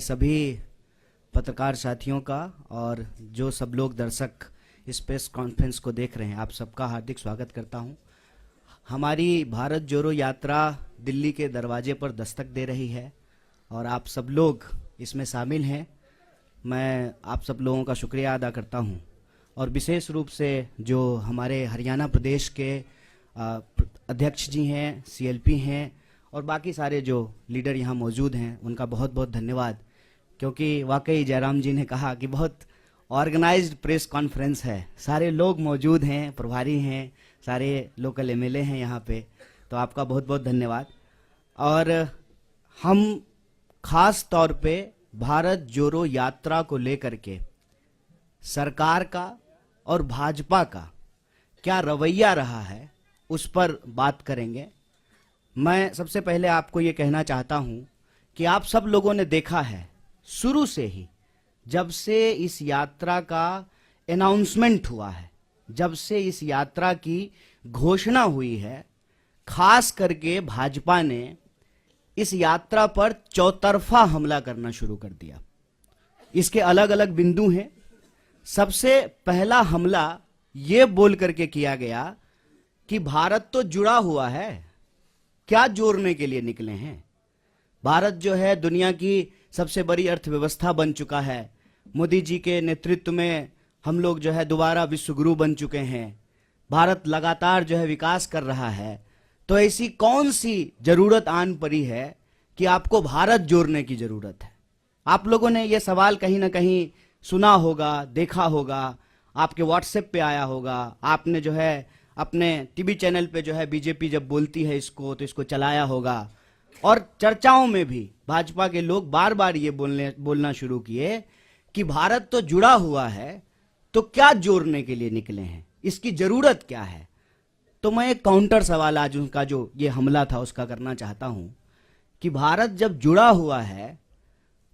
सभी पत्रकार साथियों का और जो सब लोग दर्शक इस प्रेस कॉन्फ्रेंस को देख रहे हैं, आप सबका हार्दिक स्वागत करता हूं। हमारी भारत जोड़ो यात्रा दिल्ली के दरवाजे पर दस्तक दे रही है और आप सब लोग इसमें शामिल हैं। मैं आप सब लोगों का शुक्रिया अदा करता हूं और विशेष रूप से जो हमारे हरियाणा प्रदेश के अध्यक्ष जी हैं, सीएलपी हैं और बाकी सारे जो लीडर यहाँ मौजूद हैं, उनका बहुत बहुत धन्यवाद, क्योंकि वाकई जयराम जी ने कहा कि बहुत ऑर्गेनाइज्ड प्रेस कॉन्फ्रेंस है, सारे लोग मौजूद हैं, प्रभारी हैं, सारे लोकल एमएलए हैं यहाँ पे, तो आपका बहुत बहुत धन्यवाद। और हम खास तौर पे भारत जोड़ो यात्रा को लेकर के सरकार का और भाजपा का क्या रवैया रहा है उस पर बात करेंगे। मैं सबसे पहले आपको ये कहना चाहता हूं कि आप सब लोगों ने देखा है शुरू से ही, जब से इस यात्रा का अनाउंसमेंट हुआ है, जब से इस यात्रा की घोषणा हुई है, खास करके भाजपा ने इस यात्रा पर चौतरफा हमला करना शुरू कर दिया। इसके अलग अलग बिंदु हैं। सबसे पहला हमला ये बोल करके किया गया कि भारत तो जुड़ा हुआ है, क्या जोड़ने के लिए निकले हैं। भारत जो है दुनिया की सबसे बड़ी अर्थव्यवस्था बन चुका है। मोदी जी के नेतृत्व में हम लोग जो है दोबारा विश्व गुरु बन चुके हैं। भारत लगातार जो है विकास कर रहा है। तो ऐसी कौन सी जरूरत आन पड़ी है कि आपको भारत जोड़ने की जरूरत है। आप लोगों ने यह सवाल कहीं ना कहीं सुना होगा, देखा होगा, आपके व्हाट्सएप पे आया होगा, आपने जो है अपने टीवी चैनल पे जो है बीजेपी जब बोलती है इसको तो इसको चलाया होगा। और चर्चाओं में भी भाजपा के लोग बार बार ये बोलना शुरू किए कि भारत तो जुड़ा हुआ है, तो क्या जोड़ने के लिए निकले हैं, इसकी जरूरत क्या है। तो मैं एक काउंटर सवाल आज उनका जो ये हमला था उसका करना चाहता हूं कि भारत जब जुड़ा हुआ है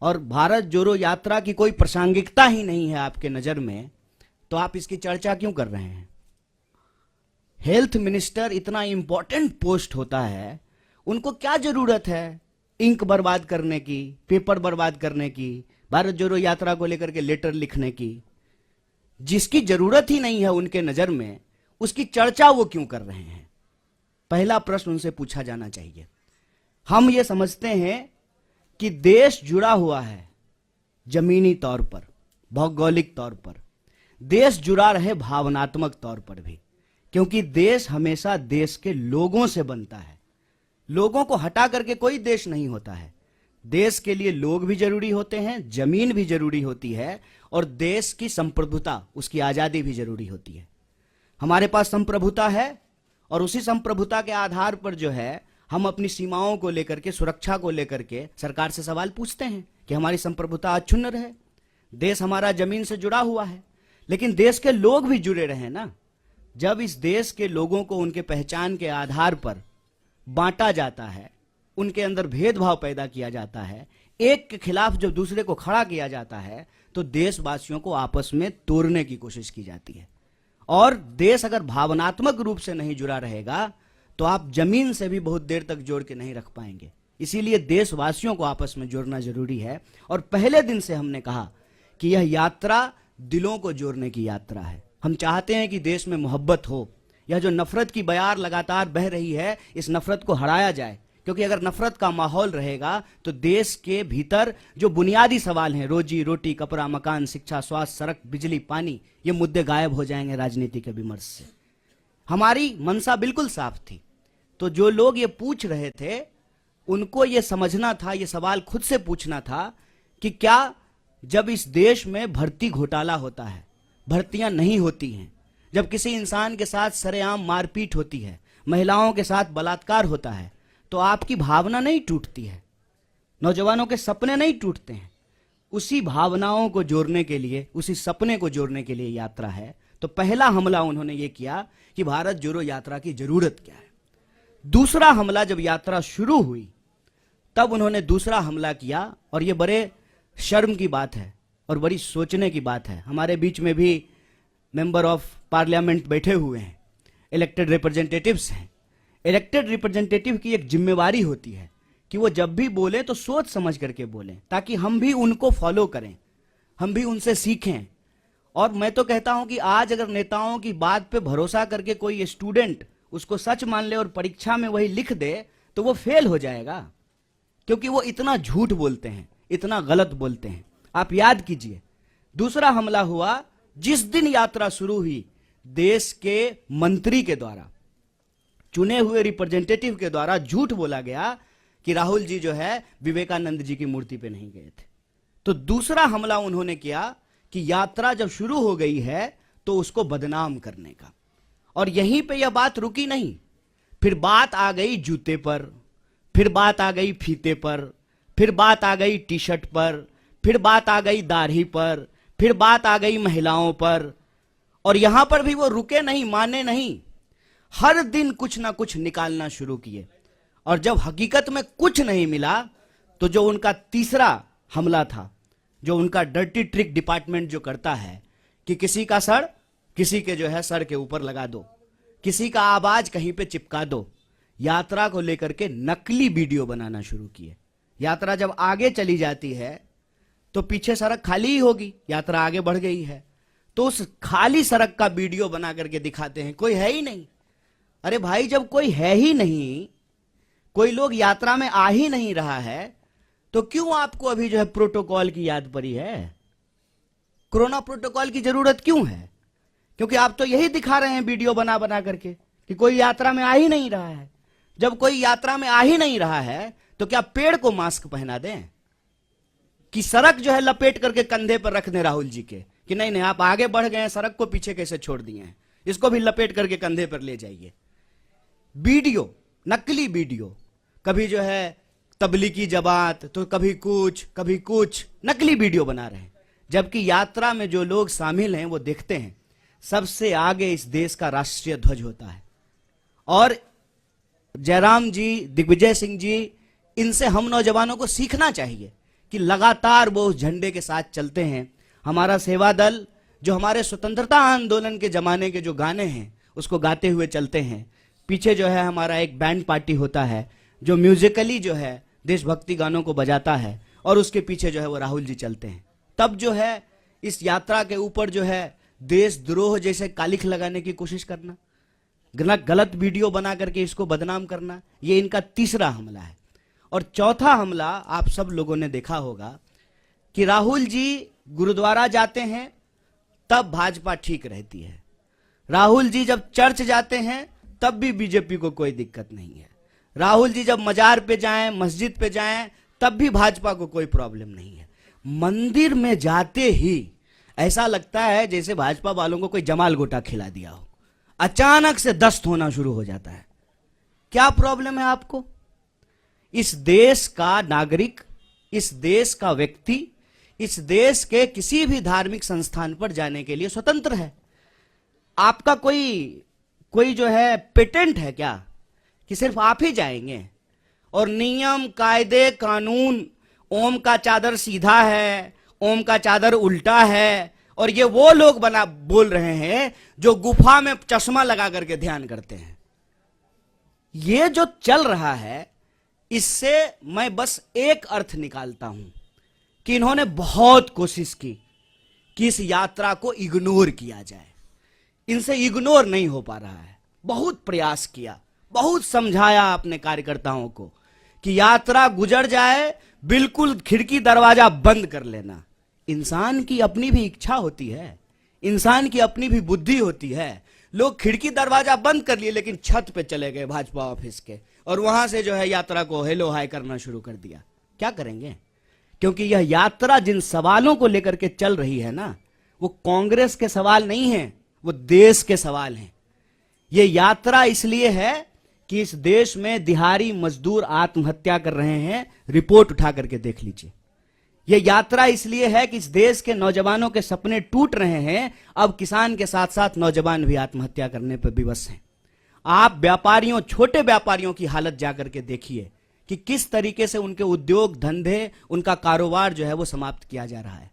और भारत जोड़ो यात्रा की कोई प्रासंगिकता ही नहीं है आपके नजर में, तो आप इसकी चर्चा क्यों कर रहे हैं। हेल्थ मिनिस्टर इतना इंपॉर्टेंट पोस्ट होता है, उनको क्या जरूरत है इंक बर्बाद करने की, पेपर बर्बाद करने की, भारत जोड़ो यात्रा को लेकर के लेटर लिखने की। जिसकी जरूरत ही नहीं है उनके नजर में, उसकी चर्चा वो क्यों कर रहे हैं। पहला प्रश्न उनसे पूछा जाना चाहिए। हम ये समझते हैं कि देश जुड़ा हुआ है जमीनी तौर पर, भौगोलिक तौर पर, देश जुड़ा रहे भावनात्मक तौर पर भी, क्योंकि देश हमेशा देश के लोगों से बनता है। लोगों को हटा करके कोई देश नहीं होता है। देश के लिए लोग भी जरूरी होते हैं, जमीन भी जरूरी होती है और देश की संप्रभुता, उसकी आजादी भी जरूरी होती है। हमारे पास संप्रभुता है और उसी संप्रभुता के आधार पर जो है हम अपनी सीमाओं को लेकर के, सुरक्षा को लेकर के सरकार से सवाल पूछते हैं कि हमारी संप्रभुता अक्षुण्ण रहे। देश हमारा जमीन से जुड़ा हुआ है, लेकिन देश के लोग भी जुड़े रहे ना। जब इस देश के लोगों को उनके पहचान के आधार पर बांटा जाता है, उनके अंदर भेदभाव पैदा किया जाता है, एक के खिलाफ जब दूसरे को खड़ा किया जाता है, तो देशवासियों को आपस में तोड़ने की कोशिश की जाती है। और देश अगर भावनात्मक रूप से नहीं जुड़ा रहेगा तो आप जमीन से भी बहुत देर तक जोड़ के नहीं रख पाएंगे। इसीलिए देशवासियों को आपस में जोड़ना जरूरी है। और पहले दिन से हमने कहा कि यह यात्रा दिलों को जोड़ने की यात्रा है। हम चाहते हैं कि देश में मोहब्बत हो। यह जो नफरत की बयार लगातार बह रही है, इस नफरत को हराया जाए, क्योंकि अगर नफरत का माहौल रहेगा तो देश के भीतर जो बुनियादी सवाल हैं, रोजी रोटी, कपड़ा, मकान, शिक्षा, स्वास्थ्य, सड़क, बिजली, पानी, ये मुद्दे गायब हो जाएंगे राजनीति के विमर्श से। हमारी मंशा बिल्कुल साफ थी। तो जो लोग ये पूछ रहे थे उनको ये समझना था, ये सवाल खुद से पूछना था कि क्या जब इस देश में भर्ती घोटाला होता है, भर्तियां नहीं होती हैं, जब किसी इंसान के साथ सरेआम मारपीट होती है, महिलाओं के साथ बलात्कार होता है, तो आपकी भावना नहीं टूटती है, नौजवानों के सपने नहीं टूटते हैं। उसी भावनाओं को जोड़ने के लिए, उसी सपने को जोड़ने के लिए यात्रा है। तो पहला हमला उन्होंने ये किया कि भारत जोड़ो यात्रा की जरूरत क्या है। दूसरा हमला जब यात्रा शुरू हुई तब उन्होंने दूसरा हमला किया, और ये बड़े शर्म की बात है और बड़ी सोचने की बात है। हमारे बीच में भी मेंबर ऑफ पार्लियामेंट बैठे हुए हैं, इलेक्टेड रिप्रेजेंटेटिव्स हैं। इलेक्टेड रिप्रेजेंटेटिव की एक जिम्मेवारी होती है कि वो जब भी बोले तो सोच समझ करके बोलें, ताकि हम भी उनको फॉलो करें, हम भी उनसे सीखें। और मैं तो कहता हूं कि आज अगर नेताओं की बात पे भरोसा करके कोई स्टूडेंट उसको सच मान ले और परीक्षा में वही लिख दे तो वो फेल हो जाएगा, क्योंकि वो इतना झूठ बोलते हैं, इतना गलत बोलते हैं। आप याद कीजिए, दूसरा हमला हुआ जिस दिन यात्रा शुरू हुई, देश के मंत्री के द्वारा, चुने हुए रिप्रेजेंटेटिव के द्वारा झूठ बोला गया कि राहुल जी जो है विवेकानंद जी की मूर्ति पे नहीं गए थे। तो दूसरा हमला उन्होंने किया कि यात्रा जब शुरू हो गई है तो उसको बदनाम करने का। और यहीं पे यह बात रुकी नहीं, फिर बात आ गई जूते पर, फिर बात आ गई फीते पर, फिर बात आ गई टी शर्ट पर, फिर बात आ गई दाढ़ी पर, फिर बात आ गई महिलाओं पर। और यहां पर भी वो रुके नहीं, माने नहीं, हर दिन कुछ ना कुछ निकालना शुरू किए। और जब हकीकत में कुछ नहीं मिला तो जो उनका तीसरा हमला था, जो उनका डर्टी ट्रिक डिपार्टमेंट जो करता है कि किसी का सर किसी के जो है सर के ऊपर लगा दो, किसी का आवाज कहीं पे चिपका दो, यात्रा को लेकर के नकली वीडियो बनाना शुरू किए। यात्रा जब आगे चली जाती है तो पीछे सड़क खाली ही होगी, यात्रा आगे बढ़ गई है तो उस खाली सड़क का वीडियो बना करके दिखाते हैं, कोई है ही नहीं। अरे भाई, जब कोई है ही नहीं, कोई लोग यात्रा में आ ही नहीं रहा है, तो क्यों आपको अभी जो है प्रोटोकॉल की याद पड़ी है? कोरोना प्रोटोकॉल की जरूरत क्यों है? क्योंकि आप तो यही दिखा रहे हैं वीडियो बना बना करके कि कोई यात्रा में आ ही नहीं रहा है। जब कोई यात्रा में आ ही नहीं रहा है तो क्या पेड़ को मास्क पहना दें कि सड़क जो है लपेट करके कंधे पर रख दें राहुल जी के कि नहीं नहीं आप आगे बढ़ गए हैं, सड़क को पीछे कैसे छोड़ दिए हैं, इसको भी लपेट करके कंधे पर ले जाइए। वीडियो, नकली वीडियो, कभी जो है तबलीगी जमात तो कभी कुछ नकली वीडियो बना रहे हैं। जबकि यात्रा में जो लोग शामिल हैं वो देखते हैं सबसे आगे इस देश का राष्ट्रीय ध्वज होता है। और जयराम जी, दिग्विजय सिंह जी, इनसे हम नौजवानों को सीखना चाहिए कि लगातार वो उस झंडे के साथ चलते हैं। हमारा सेवा दल जो हमारे स्वतंत्रता आंदोलन के जमाने के जो गाने हैं उसको गाते हुए चलते हैं। पीछे जो है हमारा एक बैंड पार्टी होता है जो म्यूजिकली जो है देशभक्ति गानों को बजाता है और उसके पीछे जो है वो राहुल जी चलते हैं। तब जो है इस यात्रा के ऊपर जो है देशद्रोह जैसे कालिख लगाने की कोशिश करना, गलत वीडियो बना करके इसको बदनाम करना, ये इनका तीसरा हमला है। और चौथा हमला आप सब लोगों ने देखा होगा कि राहुल जी गुरुद्वारा जाते हैं तब भाजपा ठीक रहती है, राहुल जी जब चर्च जाते हैं तब भी बीजेपी को कोई दिक्कत नहीं है, राहुल जी जब मजार पे जाएं, मस्जिद पे जाएं तब भी भाजपा को कोई प्रॉब्लम नहीं है। मंदिर में जाते ही ऐसा लगता है जैसे भाजपा वालों को कोई जमाल गोटा खिला दिया हो, अचानक से दस्त होना शुरू हो जाता है। क्या प्रॉब्लम है आपको? इस देश का नागरिक, इस देश का व्यक्ति, इस देश के किसी भी धार्मिक संस्थान पर जाने के लिए स्वतंत्र है। आपका कोई जो है पेटेंट है क्या कि सिर्फ आप ही जाएंगे? और नियम, कायदे, कानून, ओम का चादर सीधा है, ओम का चादर उल्टा है, और ये वो लोग बोल रहे हैं जो गुफा में चश्मा लगा करके ध्यान करते हैं। ये जो चल रहा है इससे मैं बस एक अर्थ निकालता हूं कि इन्होंने बहुत कोशिश की कि इस यात्रा को इग्नोर किया जाए। इनसे इग्नोर नहीं हो पा रहा है। बहुत प्रयास किया, बहुत समझाया अपने कार्यकर्ताओं को कि यात्रा गुजर जाए, बिल्कुल खिड़की दरवाजा बंद कर लेना। इंसान की अपनी भी इच्छा होती है, इंसान की अपनी भी बुद्धि होती है। लोग खिड़की दरवाजा बंद कर लिए लेकिन छत पे चले गए भाजपा ऑफिस के और वहां से जो है यात्रा को हेलो हाय करना शुरू कर दिया। क्या करेंगे? क्योंकि यह यात्रा जिन सवालों को लेकर के चल रही है ना, वो कांग्रेस के सवाल नहीं है, वो देश के सवाल हैं। ये यात्रा इसलिए है कि इस देश में दिहाड़ी मजदूर आत्महत्या कर रहे हैं, रिपोर्ट उठा करके देख लीजिए। यह यात्रा इसलिए है कि इस देश के नौजवानों के सपने टूट रहे हैं। अब किसान के साथ साथ नौजवान भी आत्महत्या करने पर विवश हैं। आप व्यापारियों, छोटे व्यापारियों की हालत जाकर के देखिए कि किस तरीके से उनके उद्योग धंधे, उनका कारोबार जो है वो समाप्त किया जा रहा है।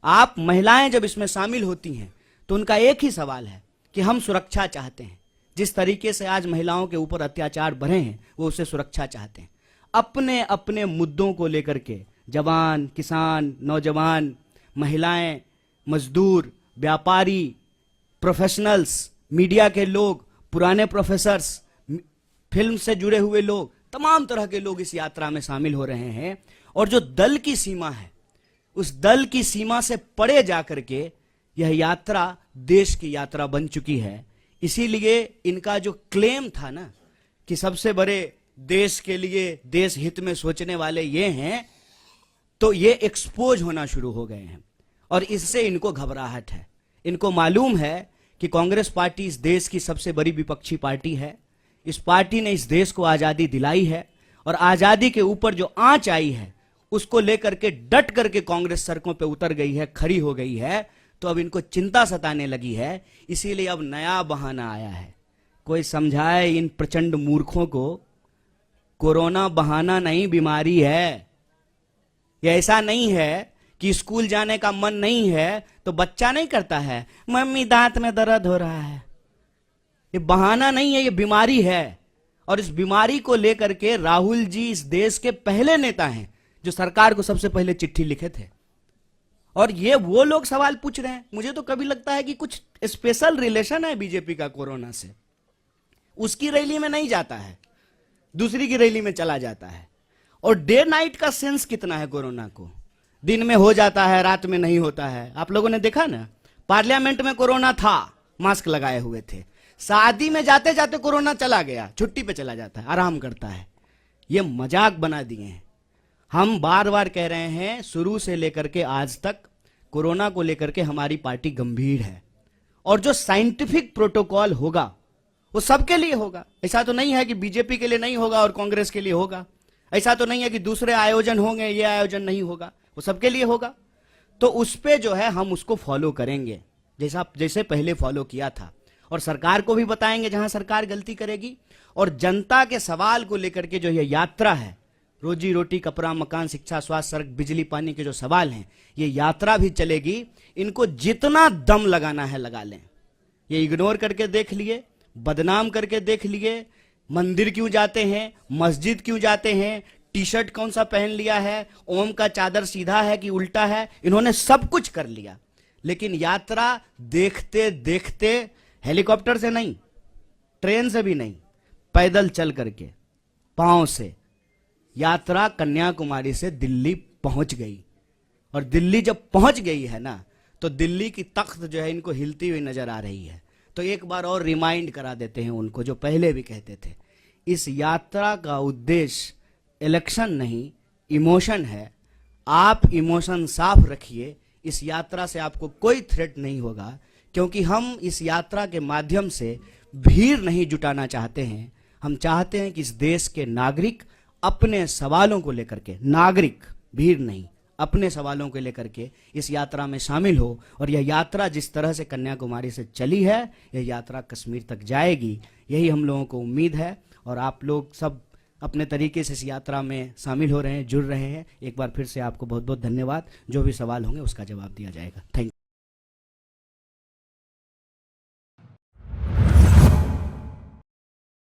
आप महिलाएं जब इसमें शामिल होती हैं तो उनका एक ही सवाल है कि हम सुरक्षा चाहते हैं। जिस तरीके से आज महिलाओं के ऊपर अत्याचार बढ़े हैं वो उससे सुरक्षा चाहते हैं। अपने अपने मुद्दों को लेकर के, जवान, किसान, नौजवान, महिलाएं, मजदूर, व्यापारी, प्रोफेशनल्स, मीडिया के लोग, पुराने प्रोफेसर्स, फिल्म से जुड़े हुए लोग, तमाम तरह के लोग इस यात्रा में शामिल हो रहे हैं। और जो दल की सीमा है, उस दल की सीमा से परे जाकर के यह यात्रा देश की यात्रा बन चुकी है। इसीलिए इनका जो क्लेम था ना कि सबसे बड़े देश के लिए, देश हित में सोचने वाले ये हैं, तो ये एक्सपोज होना शुरू हो गए हैं और इससे इनको घबराहट है। इनको मालूम है कि कांग्रेस पार्टी इस देश की सबसे बड़ी विपक्षी पार्टी है। इस पार्टी ने इस देश को आजादी दिलाई है और आजादी के ऊपर जो आंच आई है उसको लेकर के डट करके कांग्रेस सड़कों पे उतर गई है, खड़ी हो गई है। तो अब इनको चिंता सताने लगी है, इसीलिए अब नया बहाना आया है। कोई समझाए इन प्रचंड मूर्खों को, कोरोना बहाना नहीं, बीमारी है। ये ऐसा नहीं है कि स्कूल जाने का मन नहीं है तो बच्चा नहीं करता है, मम्मी दांत में दर्द हो रहा है। ये बहाना नहीं है, ये बीमारी है। और इस बीमारी को लेकर के राहुल जी इस देश के पहले नेता हैं जो सरकार को सबसे पहले चिट्ठी लिखे थे। और ये वो लोग सवाल पूछ रहे हैं। मुझे तो कभी लगता है कि कुछ स्पेशल रिलेशन है बीजेपी का कोरोना से। उसकी रैली में नहीं जाता है, दूसरी की रैली में चला जाता है। और डे नाइट का सेंस कितना है कोरोना को, दिन में हो जाता है, रात में नहीं होता है। आप लोगों ने देखा ना, पार्लियामेंट में कोरोना था, मास्क लगाए हुए थे। शादी में जाते जाते कोरोना चला गया, छुट्टी पे चला जाता है, आराम करता है। ये मजाक बना दिए हैं। हम बार बार कह रहे हैं, शुरू से लेकर के आज तक कोरोना को लेकर के हमारी पार्टी गंभीर है। और जो साइंटिफिक प्रोटोकॉल होगा वो सबके लिए होगा। ऐसा तो नहीं है कि बीजेपी के लिए नहीं होगा और कांग्रेस के लिए होगा। ऐसा तो नहीं है कि दूसरे आयोजन होंगे, ये आयोजन नहीं होगा, वो सबके लिए होगा। तो उस पे जो है हम उसको फॉलो करेंगे, जैसे पहले फॉलो किया था। और सरकार को भी बताएंगे जहां सरकार गलती करेगी। और जनता के सवाल को लेकर के जो ये यात्रा है, रोजी रोटी, कपड़ा, मकान, शिक्षा, स्वास्थ्य, सड़क, बिजली, पानी के जो सवाल हैं, ये यात्रा भी चलेगी। इनको जितना दम लगाना है लगा लें। ये इग्नोर करके देख लिए, बदनाम करके देख लिए, मंदिर क्यों जाते हैं, मस्जिद क्यों जाते हैं, टी शर्ट कौन सा पहन लिया है, ओम का चादर सीधा है कि उल्टा है, इन्होंने सब कुछ कर लिया। लेकिन यात्रा देखते देखते, हेलीकॉप्टर से नहीं, ट्रेन से भी नहीं, पैदल चल करके, पांव से यात्रा कन्याकुमारी से दिल्ली पहुंच गई। और दिल्ली जब पहुंच गई है ना, तो दिल्ली की तख्त जो है इनको हिलती हुई नजर आ रही है। तो एक बार और रिमाइंड करा देते हैं उनको, जो पहले भी कहते थे, इस यात्रा का उद्देश्य इलेक्शन नहीं, इमोशन है। आप इमोशन साफ रखिए। इस यात्रा से आपको कोई थ्रेट नहीं होगा, क्योंकि हम इस यात्रा के माध्यम से भीड़ नहीं जुटाना चाहते हैं। हम चाहते हैं कि इस देश के नागरिक अपने सवालों को लेकर के, नागरिक, भीड़ नहीं, अपने सवालों को लेकर के इस यात्रा में शामिल हो। और यह यात्रा जिस तरह से कन्याकुमारी से चली है, यह यात्रा कश्मीर तक जाएगी, यही हम लोगों को उम्मीद है। और आप लोग सब अपने तरीके से इस यात्रा में शामिल हो रहे हैं, जुड़ रहे हैं। एक बार फिर से आपको बहुत बहुत धन्यवाद। जो भी सवाल होंगे उसका जवाब दिया जाएगा। Thank you.